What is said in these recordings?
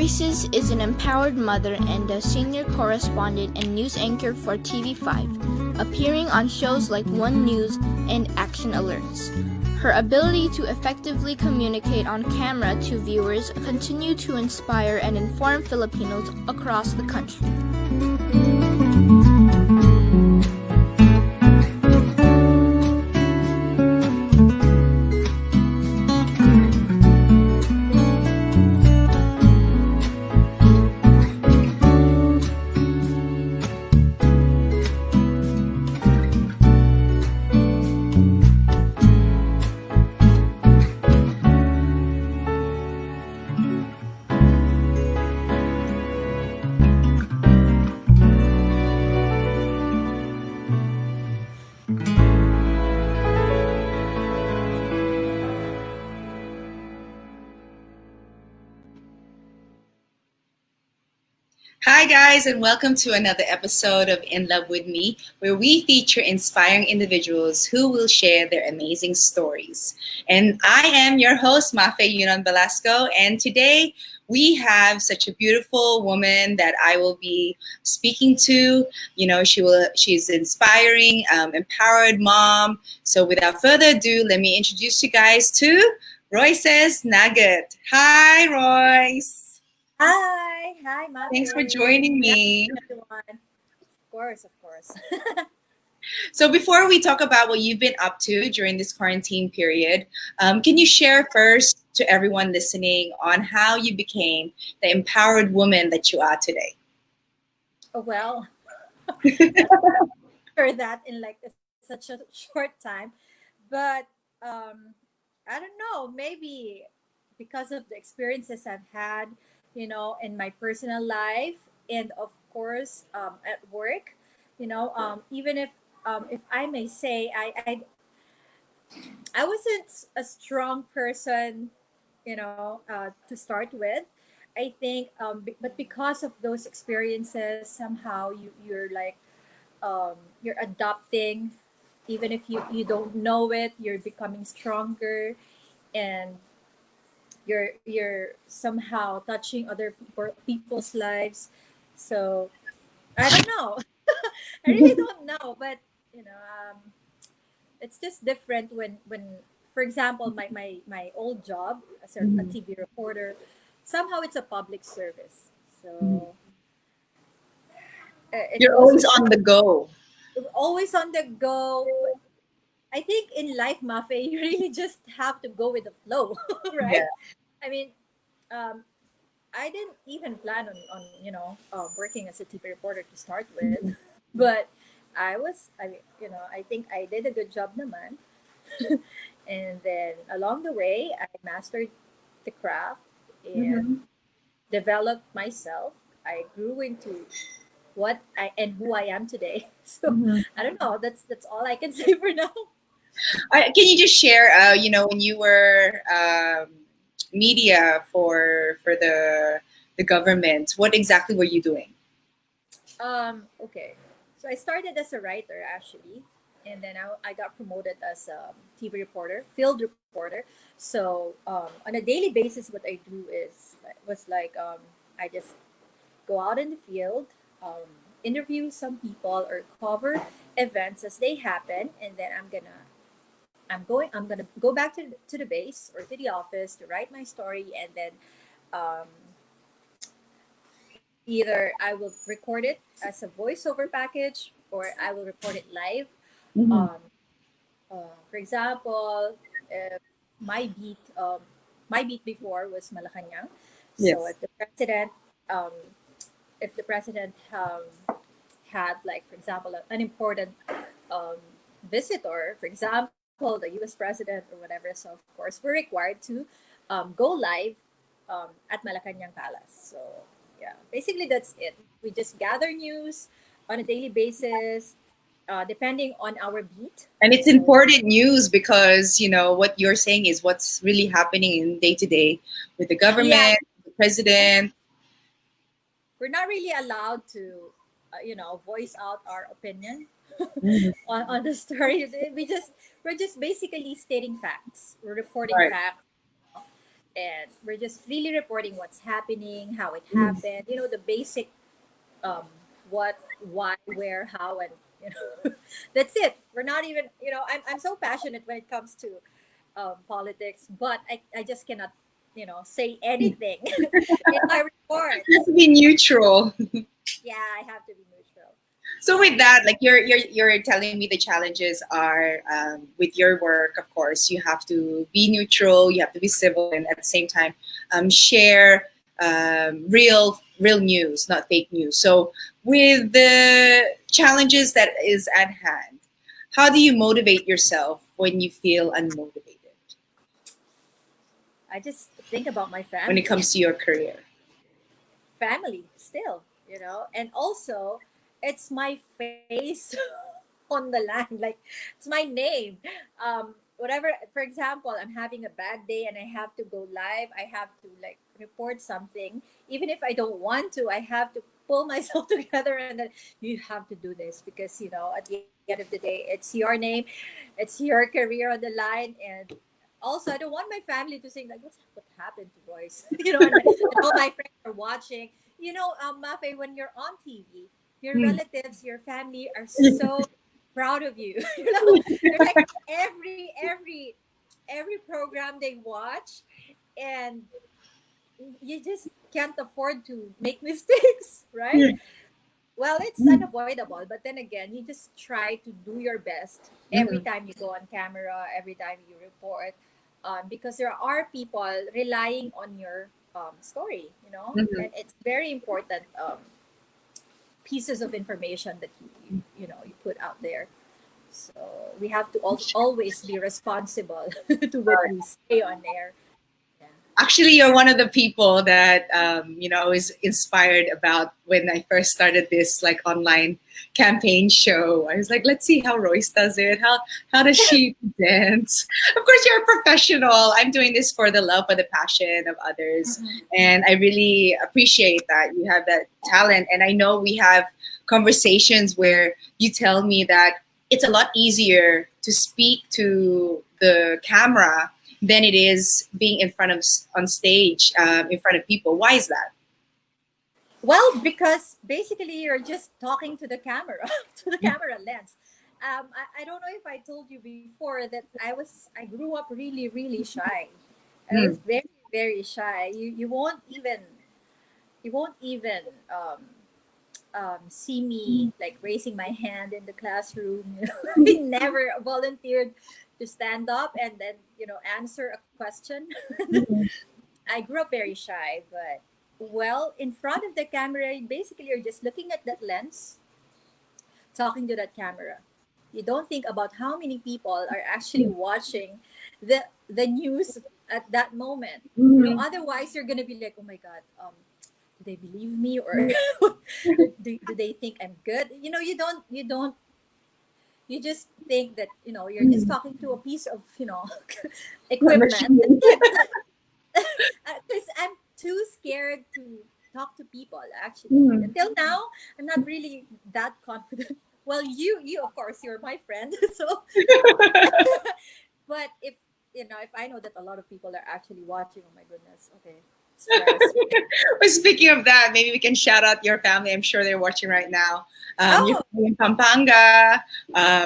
Roices is an empowered mother and a senior correspondent and news anchor for TV5, appearing on shows like One News and Action Alerts. Her ability to effectively communicate on camera to viewers continue to inspire and inform Filipinos across the country. Hi guys, and welcome to another episode of In Love With Me, where we feature inspiring individuals who will share their amazing stories. And I am your host, Mafae Velasco, and today we have such a beautiful woman that I will be speaking to. She's inspiring, empowered mom. So without further ado, let me introduce you guys to Roices Naguit. Hi, Royce. Hi, Mafae. Thanks for joining me. Everyone. Of course. So before we talk about what you've been up to during this quarantine period, can you share first to everyone listening on how you became the empowered woman that you are today? Oh, well, for that in such a short time, but I don't know. Maybe because of the experiences I've had, in my personal life, and of course at work. Even if I may say, I wasn't a strong person, to start with. I think, but because of those experiences, somehow you're like, you're adopting, even if you don't know it, you're becoming stronger, and you're somehow touching other people's lives. So I don't know. I really don't know, but it's just different when for example my old job as a TV reporter, somehow it's a public service, so it You're was always on the go. always on the go. But I think in life, Mafe, you really just have to go with the flow, right? Yeah. I mean, um, I didn't even plan on working as a TV reporter to start with, but I mean, I think I did a good job naman. And then along the way, I mastered the craft and Mhm. developed myself. I grew into what I and who I am today. So Mhm. I don't know. That's all I can say for now. Can you just share, when you were media for the government, what exactly were you doing? Okay. So I started as a writer actually, and then I got promoted as a TV reporter, field reporter. So on a daily basis, what I do was like I just go out in the field, interview some people or cover events as they happen, and then I'm gonna go back to the base or to the office to write my story, and then um, either I will record it as a voiceover package or I will record it live. Mhm. Um, for example, if my beat before was Malacanang. So Yes. um, if the president had, like, for example, an important um, visitor, for example, the U.S. president or whatever. So of course we're required to go live at Malacanang Palace. So yeah, basically that's it. We just gather news on a daily basis, depending on our beat. And it's So important news because, what you're saying is what's really happening in day to day with the yeah, government, the president. we're not really allowed to, voice out our opinion Mhm. on the story. We're just basically stating facts. We're reporting Right. facts. and we're just really reporting what's happening, how it Mm. happened, the basic um, what, why, where, how, and that's it. We're not even, I'm so passionate when it comes to politics, but I just cannot, say anything in my You have reports. to be neutral. Yeah, I have to be neutral. So with Um, that, like you're telling me the challenges are with your work. Of course, you have to be neutral, you have to be civil, and at the same time, share real news, not fake news. So with the challenges that is at hand, how do you motivate yourself when you feel unmotivated I just think about my when it family. comes to your career? Family still, and also it's my face on the line, like it's my name. Whatever, for example, I'm having a bad day and I have to go live, I have to like report something, even if I don't want to, I have to pull myself together, and then you have to do this because at the end of the day it's your name, it's your career on the line. And also I don't want my family to think like what happened to Royce, and all my friends are watching. Mafe, when you're on TV, your Mm. relatives, your family are so proud of you. They're like every program they watch, and you just can't afford to make mistakes, right? Yeah. Well, it's unavoidable, but then again, you just try to do your best every Mhm. time you go on camera, every time you report, because there are people relying on your story, Mhm. and it's very important pieces of information that you put out there. So we have to always be responsible to what we say on air. Yeah. Actually, you're one of the people that I was inspired about when I first started this like online campaign show. I was like, let's see how Royce does it. How does she dance? Of course, you're a professional. I'm doing this for the love and the passion of others, Mhm. and I really appreciate that you have that talent. And I know we have conversations where you tell me that it's a lot easier to speak to the camera than it is being in front of on stage in front of people. Why is that? Well, because basically you're just talking to the camera, to the camera lens. I don't know if I told you before that I grew up really really shy. I was Mm. very very shy. You won't even see me like raising my hand in the classroom. I never volunteered to stand up and then answer a question. I grew up very shy, but well, in front of the camera, basically you're just looking at that lens, talking to that camera. You don't think about how many people are actually watching the news at that moment. Mhm. Otherwise you're gonna be like, oh my god, do they believe me, or do they think I'm good? You just think that you're just Mhm. talking to a piece of What equipment that machine? can't, because I'm too scared to talk to people. Actually, Mhm. until now, I'm not really that confident. Well, you of course, you're my friend. So, but if I know that a lot of people are actually watching, oh my goodness, okay, stress. Well, speaking of that, maybe we can shout out your family. I'm sure they're watching right now. Your Oh, family in Pampanga,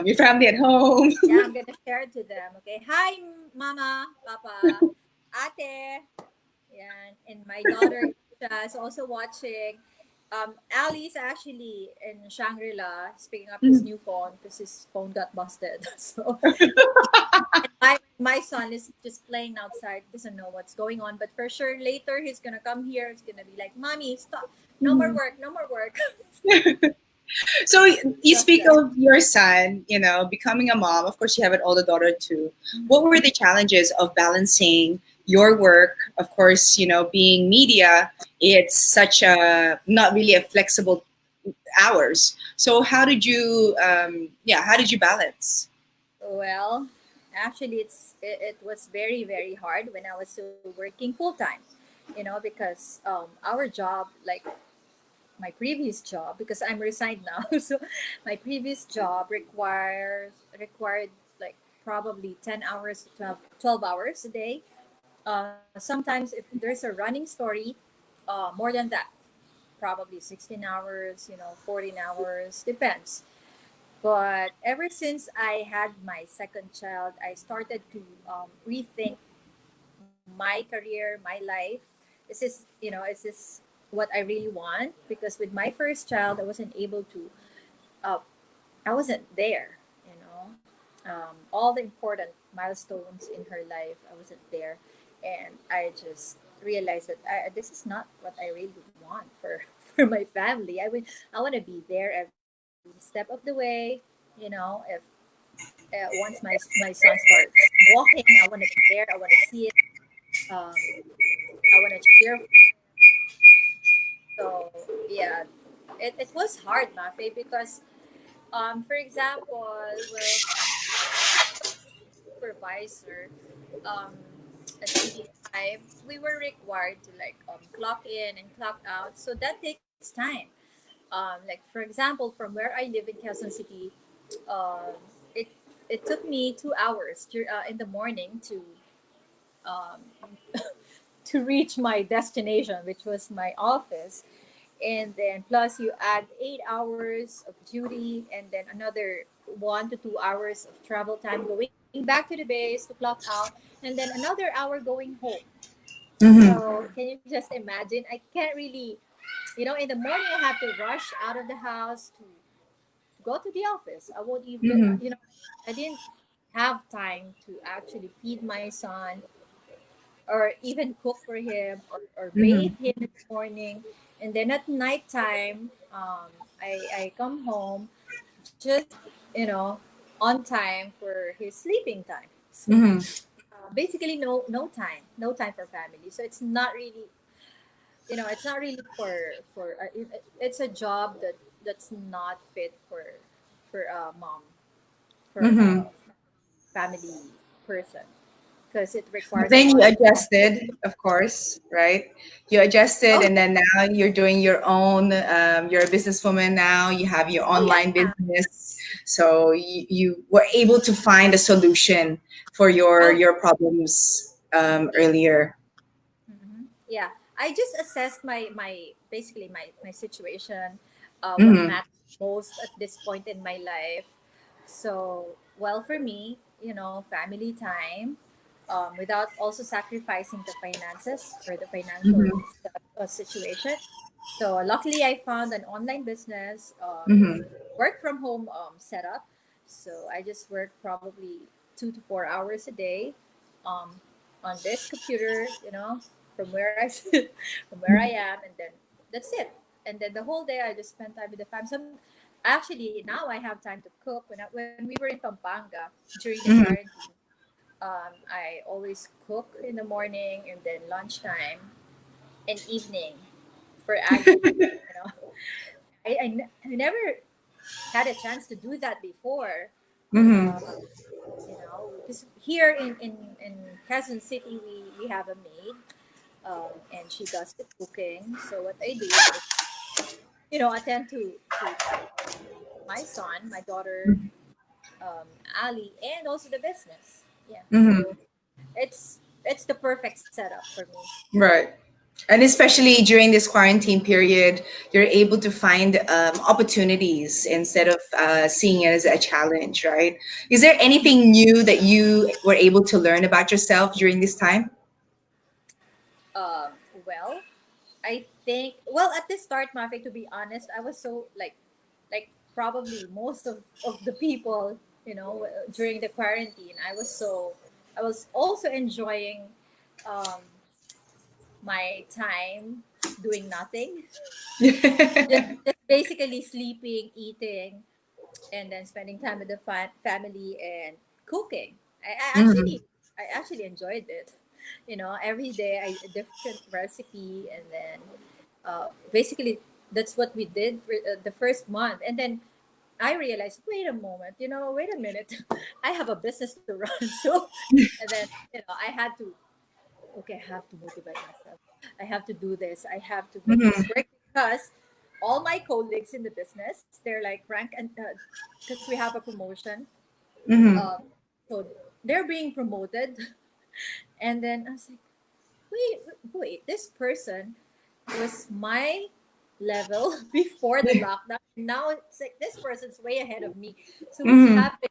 your family at home. yeah, I'm gonna share it to them. Okay, hi, mama, papa, ate. Yeah, and my daughter Isha is also watching. Ali is actually in Shangri-La. He's picking up his Mhm. new phone because his phone got busted. So my son is just playing outside, doesn't know what's going on. But for sure, later he's gonna come here. He's gonna be like, "Mommy, stop! No more Mhm. work! No more work!" So you Just speak that. of your son, becoming a mom. Of course, you have an older daughter too. What Mhm. were the challenges of balancing your work? Of course, being media, it's such a not really a flexible hours. So how did you balance? Well, actually, it was very very hard when I was still working full time. Because our job, like my previous job, because I'm resigned now. So my previous job required like probably 10 hours to 12 hours a day. Sometimes if there's a running story, more than that, probably 16 hours, 14 hours, depends. But ever since I had my second child, I started to rethink my career, my life. Is this what I really want? Because with my first child, I wasn't able to, uh, I wasn't there, all the important milestones in her life, I wasn't there. And I just realized that this is not what I really want for, for my family. I want to be there every step of the way. If once my son starts walking, I want to be there. I want to see it. Um, I want to cheer for him. So yeah, it was hard, Mafe, because for example, well, supervisor um, at TV5, we were required to like clock in and clock out. So that takes time. Like for example, from where I live in Quezon City, um, it it took me 2 hours in the morning um, to reach my destination, which was my office. And then plus you add 8 hours of duty, and then another 1 to 2 hours of travel time going back to the base to clock out, and then another hour going home. Mm-hmm. So can you just imagine? I can't really, in the morning I have to rush out of the house to go to the office. I won't even, Mm-hmm. I didn't have time to actually feed my son or even cook for him or Mm-hmm. bathe him in the morning. And then at nighttime, I come home just, you know, on time for his sleeping time. So Mm-hmm. basically, no time for family. So it's not really, it's not really it's a job that's not fit for a mom, for Mm-hmm. a family person, because it But requires a then you lot of adjusted, of course, right? You adjusted, oh and then now you're doing your own. You're a businesswoman now. You have your oh online yeah. business, so you were able to find a solution for your Oh, your problems yeah. earlier. Yeah, I just assessed my basically my situation, what Mm-hmm. matters most at this point in my life. So, well, for me, family time, without also sacrificing the finances or the financial Mm-hmm. situation. So luckily, I found an online business, Mm-hmm. work from home setup. So I just work probably 2 to 4 hours a day, um, on this computer, from where I sit, from where I am, and then that's it. And then the whole day I just spend time with the family. Actually, now I have time to cook. When we were in Pampanga during the Mm-hmm. quarantine, I always cook in the morning and then lunchtime and evening for Aggie. You know, I never had a chance to do that before. Mm-hmm. Uh, because here in Quezon City, we have a maid, and she does the cooking. So what I do is, attend to my son, my daughter, Ali, and also the business. Yeah, Mm-hmm. so it's the perfect setup for me. Right. And especially during this quarantine period, you're able to find opportunities instead of seeing it as a challenge, right? Is there anything new that you were able to learn about yourself during this time? Um, well, I think at the start, Mafi, to be honest, I was so like probably most of the people, during the quarantine, I was also enjoying um, my time doing nothing, just basically sleeping, eating, and then spending time with the family and cooking. Mhm. I actually enjoyed it. Every day a different recipe, and then basically that's what we did for the first month, and then I realized, wait a minute, I have a business to run, so, and then I had to, okay, I have to motivate myself. I have to do this. I have to make this Mhm. work because all my colleagues in the business, they're like rank and because we have a promotion, Mhm. uh, so they're being promoted, and then I was like, wait, this person was my level before the lockdown. Now it's like this person's way ahead of me. So what's Mm-hmm. happening?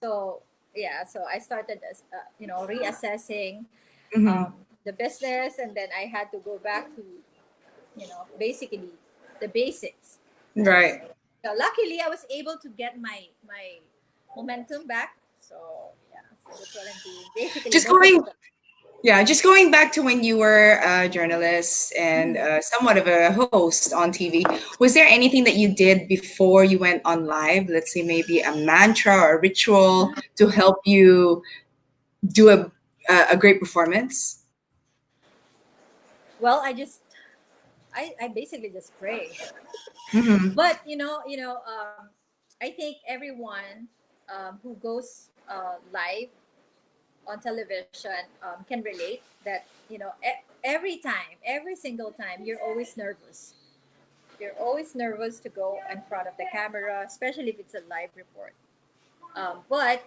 So yeah, so I started reassessing Mm-hmm. um, the business, and then I had to go back to basically the basics, which is Right. luckily I was able to get my momentum back. So yeah, so that's what I'm doing. Basically, Just most of the going time. Yeah, just going back to when you were a journalist and somewhat of a host on TV, was there anything that you did before you went on live? Let's say maybe a mantra or a ritual to help you do a great performance? Well, I basically just pray. Mm-hmm. But I think everyone who goes live on television can relate that every time, every single time, you're always nervous. You're always nervous to go in front of the camera, especially if it's a live report. But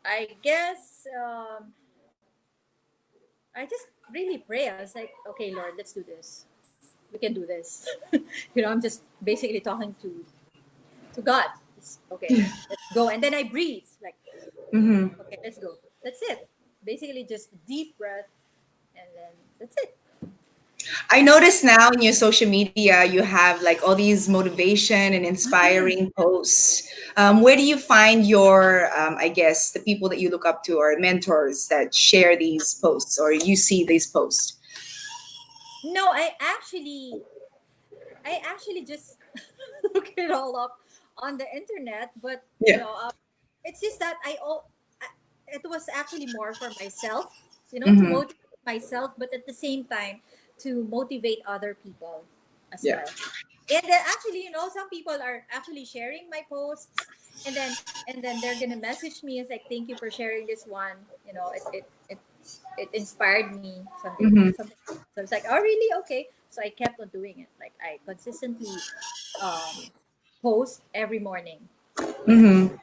I guess I just really pray. I was like, okay, Lord, let's do this. We can do this. I'm just basically talking to God. Okay, let's go. And then I breathe like, Mm-hmm. okay, let's go. That's it. Basically, just deep breath, and then that's it. I notice now in your social media, you have like all these motivation and inspiring posts. Where do you find your, I guess, the people that you look up to or mentors that share these posts or you see these posts? No, I actually just look it all up on the internet, but Yeah. it's just that it was actually more for myself, to Mm-hmm. motivate myself, but at the same time to motivate other people as Yeah. well. And then actually, some people are actually sharing my posts, and then they're gonna message me and like, thank you for sharing this one. It inspired me, Mm-hmm. something. So it's like, oh really? Okay. So I kept on doing it. Like I consistently um, post every morning. Yeah, Mm-hmm.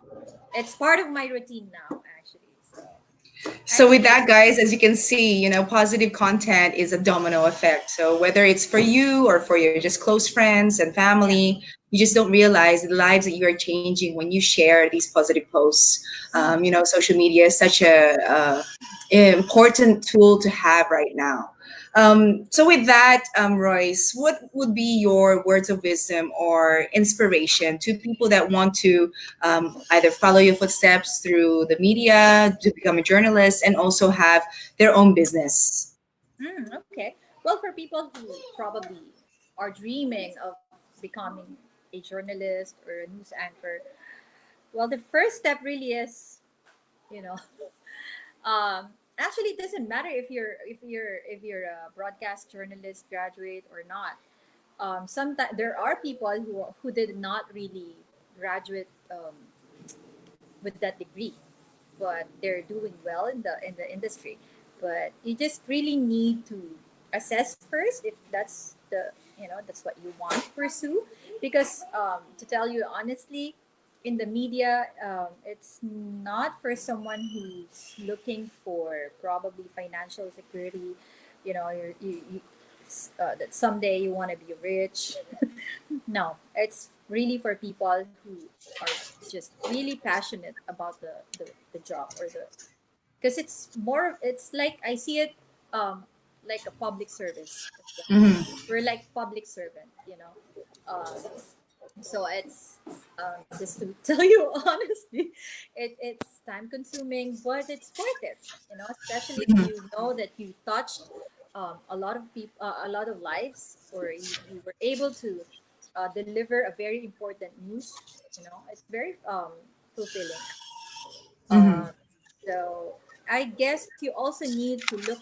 it's part of my routine now, actually. So I So with really that, guys, as you can see, positive content is a domino effect. So whether it's for you or for your just close friends and yeah. family, you just don't realize the lives that you are changing when you share these positive posts. Mm. Social media is such a important tool to have right now. So with that, Royce, what would be your words of wisdom or inspiration to people that want to either follow your footsteps through the media to become a journalist and also have their own business? Okay. Well, for people who probably are dreaming of becoming a journalist or a news anchor, well, the first step really is, you know, actually, it doesn't matter if you're a broadcast journalist graduate or not. Sometimes there are people who did not really graduate with that degree, but they're doing well in the industry. But you just really need to assess first if that's what you want to pursue, because to tell you honestly, in the media, it's not for someone who's looking for probably financial security. That someday you want to be rich. No, it's really for people who are just really passionate about the job, or because it's like I see it like a public service as well. Hmm. We're like public servant, um, so it's just to tell you honestly, it's time consuming, but it's worth it, especially if you know that you touched a lot of people, a lot of lives, or you were able to deliver a very important news. It's very fulfilling. Hmm. um, so I guess you also need to look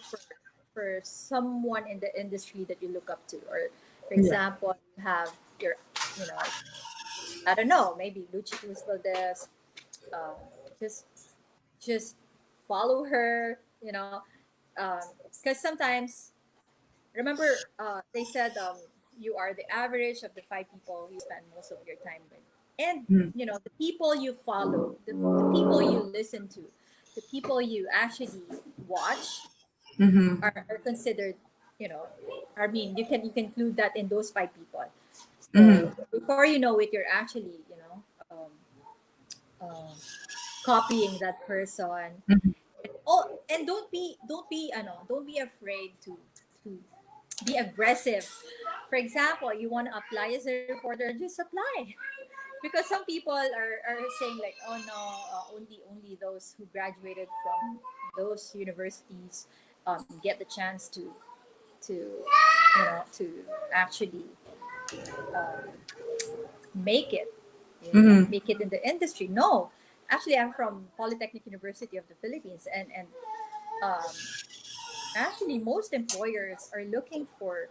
for someone in the industry that you look up to, or for Yeah. example, you have your, I don't know, maybe Luchi Cruz Valdez. Um, just just follow her, because sometimes, remember, they said, you are the average of the five people you spend most of your time with, and Mhm. the people you follow, the people you listen to, the people you actually watch, Mm-hmm. are considered, you know, I mean, you can include that in those five people. Mm-hmm. So before you know it, you're actually, uh, copying that person. Oh, and don't be afraid to be aggressive. For example, you want to apply as a reporter, just apply. Because some people are saying like, oh no, only those who graduated from those universities get the chance to actually um, make it, Mm-hmm. make it in the industry. No, actually, I'm from Polytechnic University of the Philippines, and um, actually most employers are looking for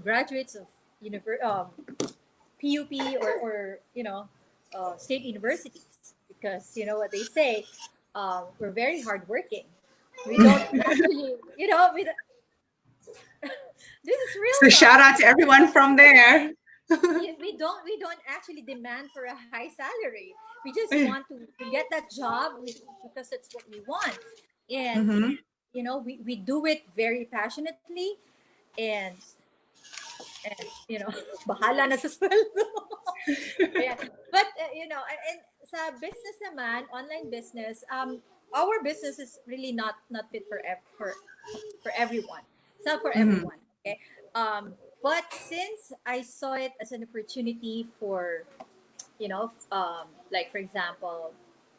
graduates of PUP or state universities, because you know what they say, we're very hardworking. We don't actually, this is real So talk. shout out to everyone from there. We don't actually demand for a high salary. We just want to get that job because that's what we want, and Mm-hmm. we do it very passionately, and bahala na sa sweldo. Yeah. But and sa business naman, online business, our business is really not fit for everyone. It's not for Mm-hmm. everyone. Okay. But since I saw it as an opportunity for, like for example,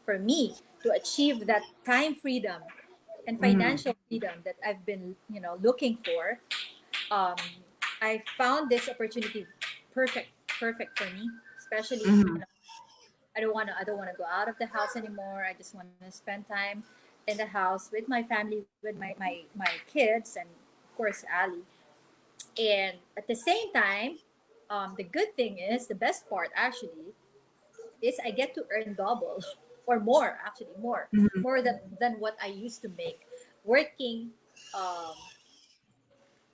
for me to achieve that time freedom and Mm-hmm. financial freedom that I've been, looking for, um, I found this opportunity perfect, perfect for me. Especially, Mm-hmm. I don't wanna go out of the house anymore. I just want to spend time in the house with my family, with my kids, and of course Ali. And at the same time, the good thing is, the best part actually is I get to earn double or more, actually more than what I used to make working um,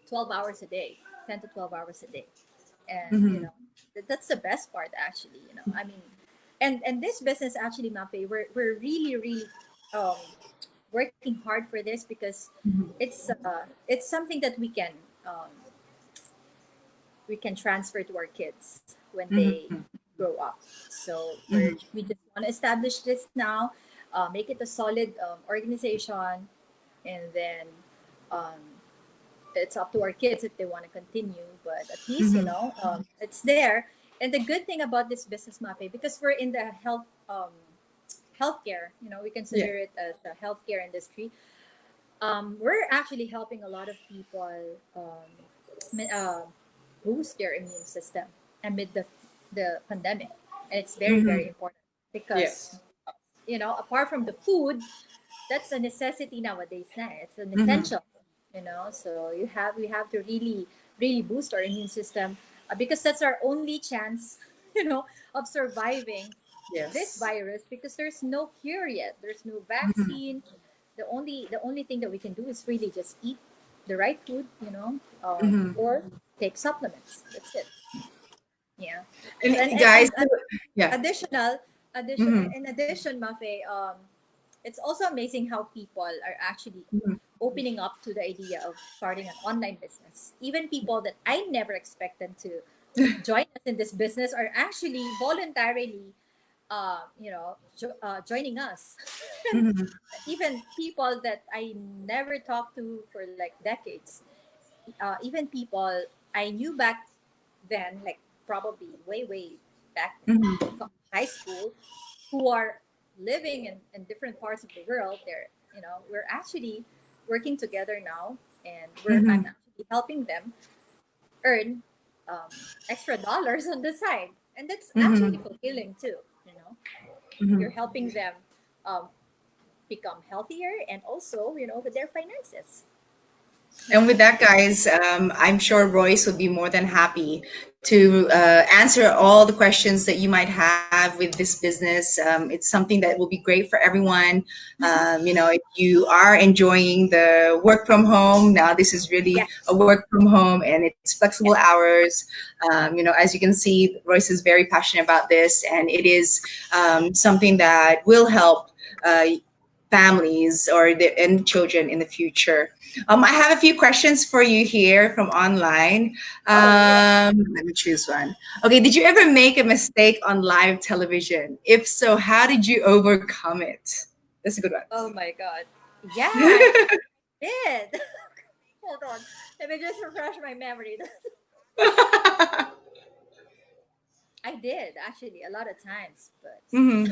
12 hours a day, 10 to 12 hours a day. And Mm-hmm. that's the best part actually, I mean, and this business actually, Mafe, we're really really um, working hard for this, because it's something that we can transfer to our kids when they Mm-hmm. grow up. So Mm-hmm. we just want to establish this now, make it a solid organization, and then um, it's up to our kids if they want to continue. But at least Mm-hmm. it's there. And the good thing about this business, Mape, because we're in the healthcare, we Yeah. consider it as a healthcare industry. We're actually helping a lot of people mi- uh, boost their immune system amid the pandemic, and it's very Mm-hmm. very important, because Yes. apart from the food, that's a necessity nowadays. It's an Mm-hmm. essential, so we have to really really boost our immune system, because that's our only chance of surviving this Yes. virus, because there's no cure yet, there's no Mm-hmm. vaccine. The only thing that we can do is really just eat the right food, Mm-hmm. or take supplements. That's it. Yeah. So And guys, yeah. additional addition Mm-hmm. in addition, Mafe, it's also amazing how people are actually opening up to the idea of starting an online business. Even people that I never expected to join us in this business are actually voluntarily joining us. Mm-hmm. Even people that I never talked to for like decades, even people I knew back then, like probably way, way back Mm-hmm. in high school, who are living in different parts of the world. We're actually working together now, and I'm Mm-hmm. actually helping them earn extra dollars on the side, and that's actually Mm-hmm. fulfilling too. You're Mm-hmm. helping them um, become healthier, and also with their finances. And Yeah. with that, guys, I'm sure Royce would be more than happy to answer all the questions that you might have with this business. It's something that will be great for everyone. If you are enjoying the work from home, now this is really Yeah. a work from home and it's flexible Yeah. hours. As you can see, Royce is very passionate about this, and it is something that will help. families or and children in the future. I have a few questions for you here from online. Oh, yeah. Let me choose one. Okay, did you ever make a mistake on live television? If so, how did you overcome it? That's a good Oh one. my God. Yeah, I did. Hold on. Let me just refresh my memory. I did actually a lot of times, but Hmm.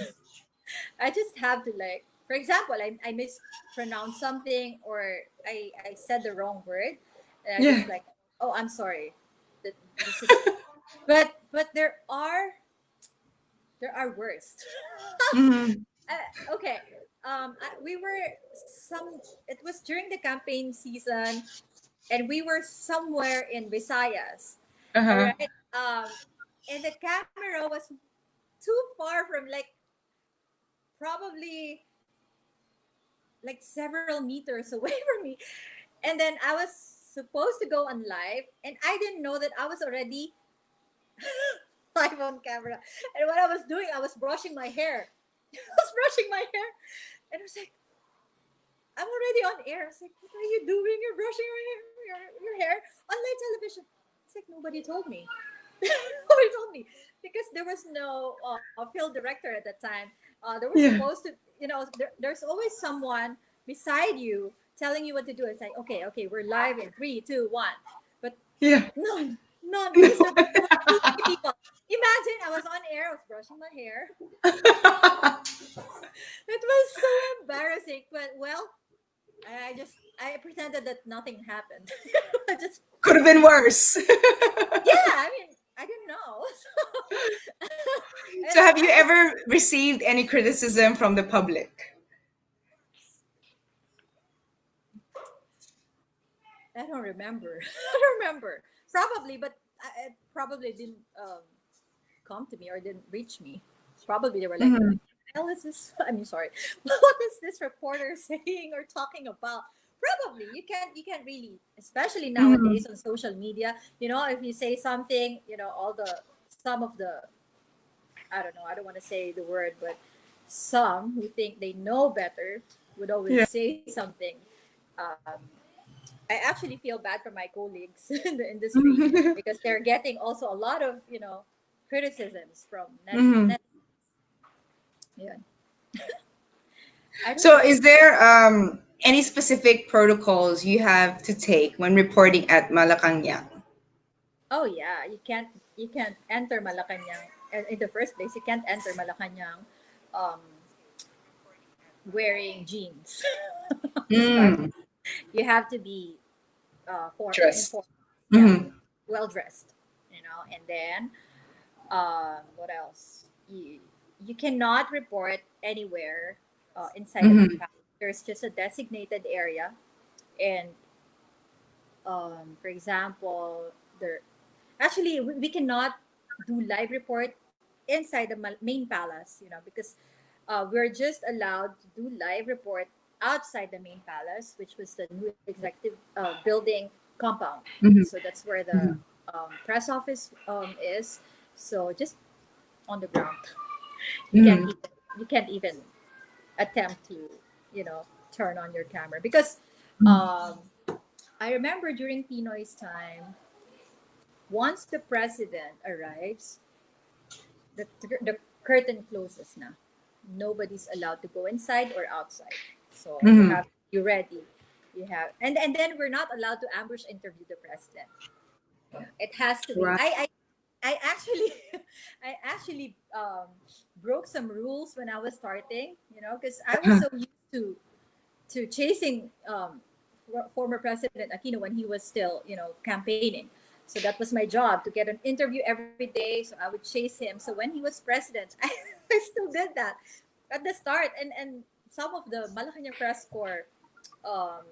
I just have to like, for example, I mispronounced something or I said the wrong word, and I Yeah. just like, oh, I'm sorry. That this is, but there are worse. Hmm. Okay. We were some. It was during the campaign season, and we were somewhere in Visayas. All Uh-huh. right. And the camera was too far from like probably like several meters away from me. And then I was supposed to go on live, and I didn't know that I was already live on camera. And what I was doing, I was brushing my hair. I was brushing my hair, and I was like, I'm already on air. I was like, what are you doing? You're brushing your hair on live television. It's like nobody told me. Nobody told me because there was no field director at that time. There was Yeah. supposed to, there's always someone beside you telling you what to do. It's like, okay, okay, we're live in 3, 2, 1, but Yeah. none, because No. there were too many people. Imagine I was on air, I was brushing my hair. It was so embarrassing, but well, I pretended that nothing happened. I just Could have been worse. yeah, I mean, I didn't know. So, And have you actually, ever received any criticism from the public? I don't remember. I don't remember. Probably, but it probably didn't come to me or didn't reach me. Probably they were like, "What Mhm. the hell is this?" I mean, sorry, what is this reporter saying or talking about? Probably you can't really, especially nowadays Mhm. on social media. If you say something, some of the I don't know. I don't want to say the word, but some who think they know better would always Yeah. say something. Um, I actually feel bad for my colleagues in the industry Mhm. because they're getting also a lot of criticisms from Mhm. net. Yeah, I don't So, know. is there any specific protocols you have to take when reporting at Malacanang? Oh yeah, you can't enter Malacanang in the first place. You can't enter Malacanang um, wearing jeans to start. Mm. You have to be Trust. informed, yeah, Hmm. well dressed, and then what else? You cannot report anywhere inside the main Hmm. palace. There's just a designated area, and for example, there actually we cannot do live report inside the main palace, because we're just allowed to do live report outside the main palace, which was the new executive building compound. Hmm. So that's where the Hmm. press office is. So just on the ground, you can't Hmm. even you can't even attempt to turn on your camera because um, I remember during Pinoy's time, once the president arrives, the curtain closes na. Nobody's allowed to go inside or outside. So you Hmm. have you ready. You have and then we're not allowed to ambush interview the president. It has to be. Right. I actually broke some rules when I was starting. Because I was Uh-huh. so used to chasing former President Aquino when he was still campaigning. So that was my job, to get an interview every day. So I would chase him. So when he was president, I still did that at the start. And some of the Malacanang press corps um,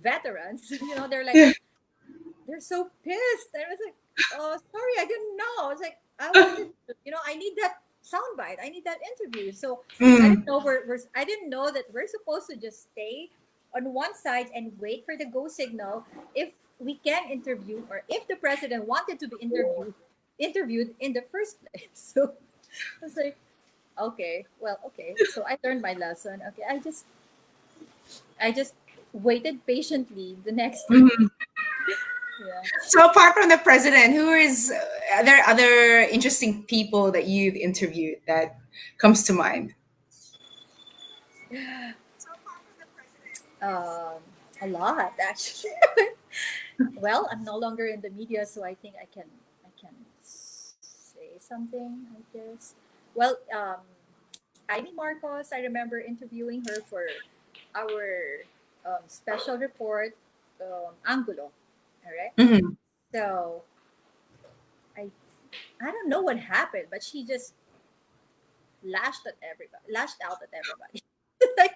veterans, Yeah. they're so pissed. I was like, oh, sorry, I didn't know. I was like, I wanted, I need that soundbite. I need that interview. So I didn't Mm. know I didn't know that we're supposed to just stay on one side and wait for the go signal if we can interview, or if the president wanted to be interviewed in the first place. So I was like, okay, well, okay. So I learned my lesson. Okay, I just I just waited patiently the next day. Mhm. Yeah. So apart from the president, who is are there other interesting people that you've interviewed that comes to mind? Um, a lot actually. Well, I'm no longer in the media, so I think I can say something. I guess. Well, Amy Marcos. I remember interviewing her for our special report, Angulo. All right. Hmm. So I I don't know what happened, but she just lashed out at everybody. Like,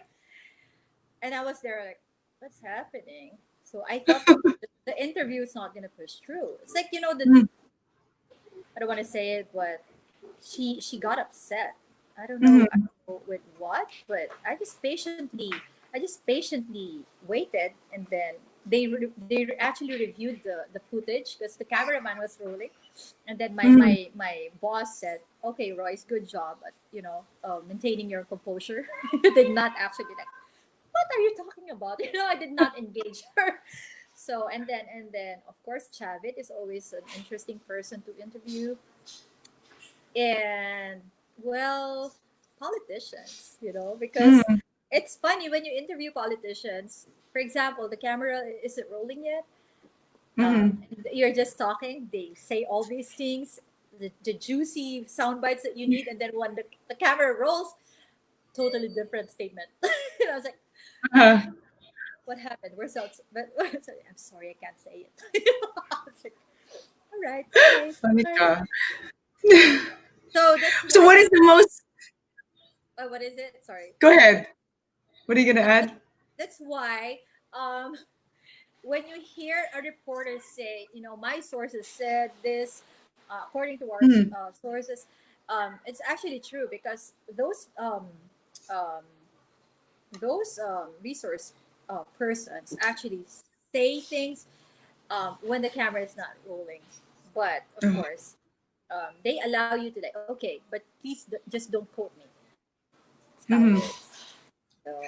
and I was there like, what's happening? So I thought the interview is not gonna push through. It's like the I don't want to say it, but she got upset. I Hmm. don't know with what, but I just patiently waited, and then actually reviewed the footage because the cameraman was rolling, and then Hmm. my boss said, "Okay, Royce, good job at maintaining your composure." You did not actually like, what are you talking about? I did not engage her. So and then of course Chavit is always an interesting person to interview, and well, politicians, because Hmm. it's funny when you interview politicians. For example, the camera isn't rolling yet. Hmm. You're just talking. They say all these things, the juicy sound bites that you need, and then when the camera rolls, totally different statement. I was like, Uh-huh. what happened? We're so, but sorry, I'm sorry, I can't say it. I was like, all right, okay, Funny fine. ka. So that's So why what is the most? what is it? Sorry. Go ahead. What are you gonna No, add? that's why um, when you hear a reporter say, my sources said this, according to our Hmm. sources, it's actually true because um, those resource persons actually say things when the camera is not rolling. But of Uh, course, they allow you to like, okay, but please just don't quote me. That's how it mhm. is. So,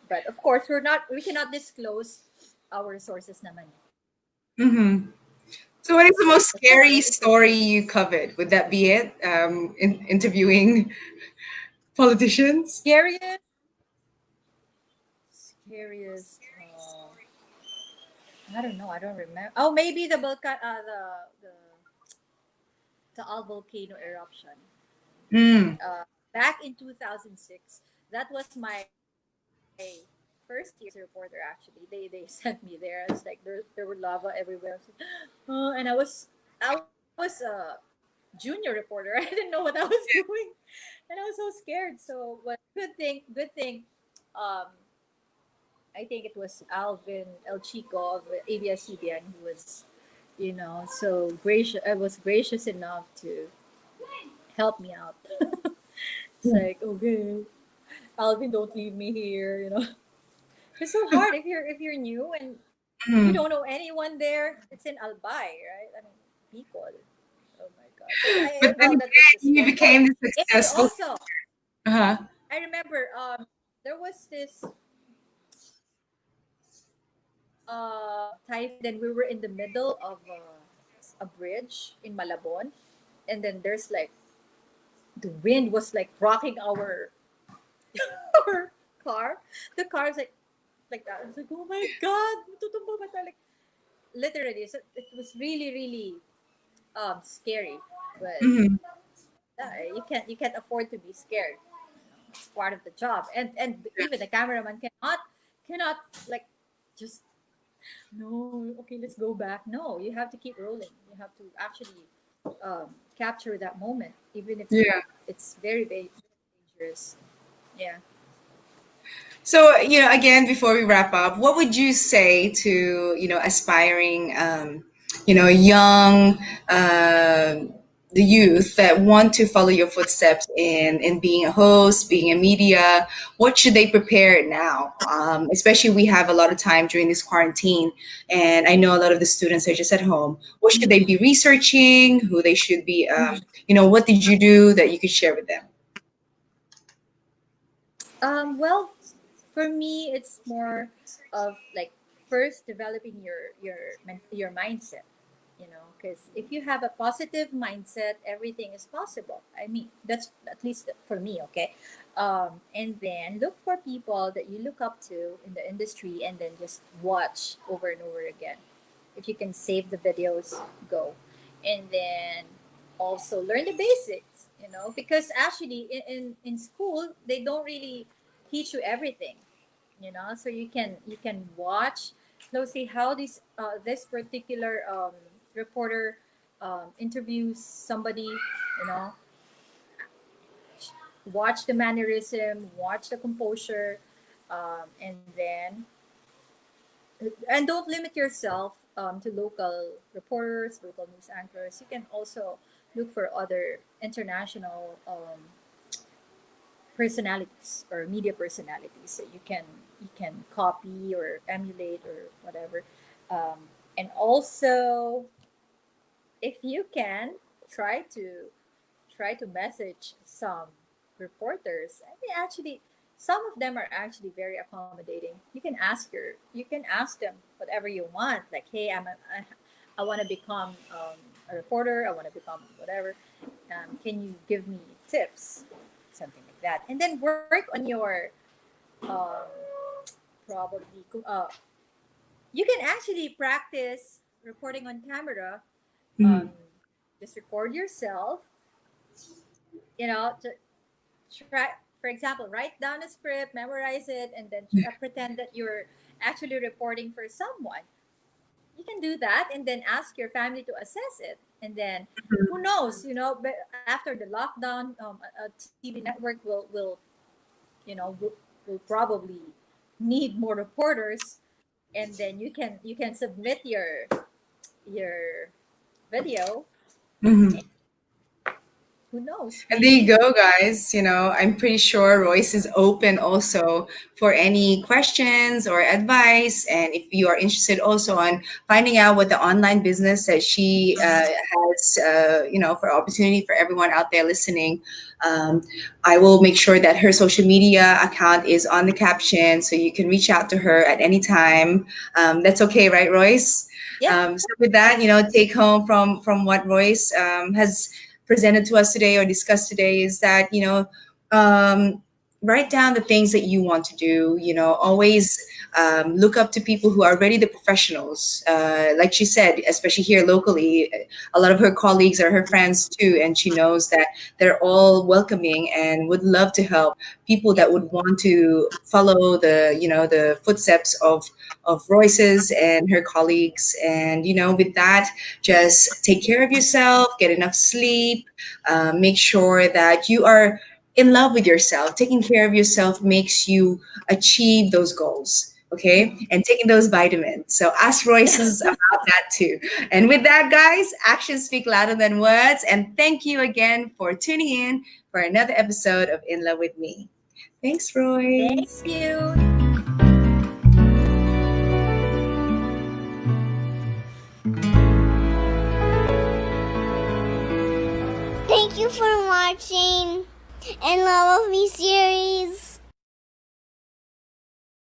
but of course, we cannot disclose our sources naman. Mhm. So what is the So most that's how scary it is. story you covered? Would that be it? Interviewing politicians? Scariest, scariest. I don't know. I don't remember. Oh, maybe the Al volcano eruption. Mm. Back in 2006. That was my first year as a reporter. Actually, they sent me there. It's like there were lava everywhere. I was like, I was a junior reporter. I didn't know what I was doing, and I was so scared. So, but good thing. Um, I think it was Alvin El Chico of ABS-CBN who was, so gracious. I was gracious enough to help me out. It's like, okay, Alvin, don't leave me here. It's so hard if you're new and you Mm. don't know anyone there. It's in Albay, right? I mean, Bicol. Oh my god! But But then well, again, that was just you one. Oh, became the and successful. also Uh-huh. I remember there was this typhoon, and then we were in the middle of a bridge in Malabon, and then there's like the wind was like rocking our our car. The car's like that. I was like, oh my god, tutumba ba tayo? Like literally, so it was really really scary, but Mhm. you can't afford to be scared. It's part of the job, and even the cameraman cannot like just no, okay, let's go back. No, you have to keep rolling. You have to actually capture that moment, even if Yeah. it's very, very dangerous. Yeah. So, again, before we wrap up, what would you say to, aspiring, young, the youth that want to follow your footsteps in being a host, being in media? What should they prepare now? Especially we have a lot of time during this quarantine, and I know a lot of the students are just at home. What should they be researching? Who they should be, what did you do that you could share with them? Well, For me, it's more of like first developing your mindset. Because if you have a positive mindset, everything is possible. I mean, that's at least for me. Okay, and then look for people that you look up to in the industry, and then just watch over and over again. If you can save the videos, go, and then also learn the basics. Because actually in school they don't really teach you everything. So you can watch closely how this particular reporter interviews somebody. Watch the mannerism, watch the composure, and then and don't limit yourself to local reporters, local news anchors. You can also look for other international personalities or media personalities that you can copy or emulate or whatever. And also, if you can, try to try to message some reporters. I mean, actually, some of them are actually very accommodating. You can ask them whatever you want. Like, hey, I want to become a reporter. I want to become whatever. Can you give me tips? Something like that. And then work on your um, probably. You can actually practice reporting on camera. Um, Mhm. just record yourself. To try, for example, write down a script, memorize it, and then pretend that you're actually reporting for someone. You can do that, and then ask your family to assess it. And then, who knows? But after the lockdown, a TV network will probably need more reporters, and then you can submit your video. Mhm. Who knows? And there you Maybe. go, guys. I'm pretty sure Royce is open also for any questions or advice. And if you are interested also on finding out what the online business that she has, for opportunity for everyone out there listening, um, I will make sure that her social media account is on the caption so you can reach out to her at any time. That's okay, right, Royce? Yeah. So with that, take home from what Royce has presented to us today or discussed today is that um, write down the things that you want to do. Always look up to people who are already the professionals. Like she said, especially here locally, a lot of her colleagues are her friends too, and she knows that they're all welcoming and would love to help people Yep. that would want to follow the footsteps of Royce's and her colleagues. And with that, just take care of yourself, get enough sleep, make sure that you are in love with yourself. Taking care of yourself makes you achieve those goals. Okay, and taking those vitamins. So ask Royce's about that too. And with that, guys, actions speak louder than words. And thank you again for tuning in for another episode of In Love with Me. Thanks, Thank Royce. you. Thank you for watching and Love of Me series.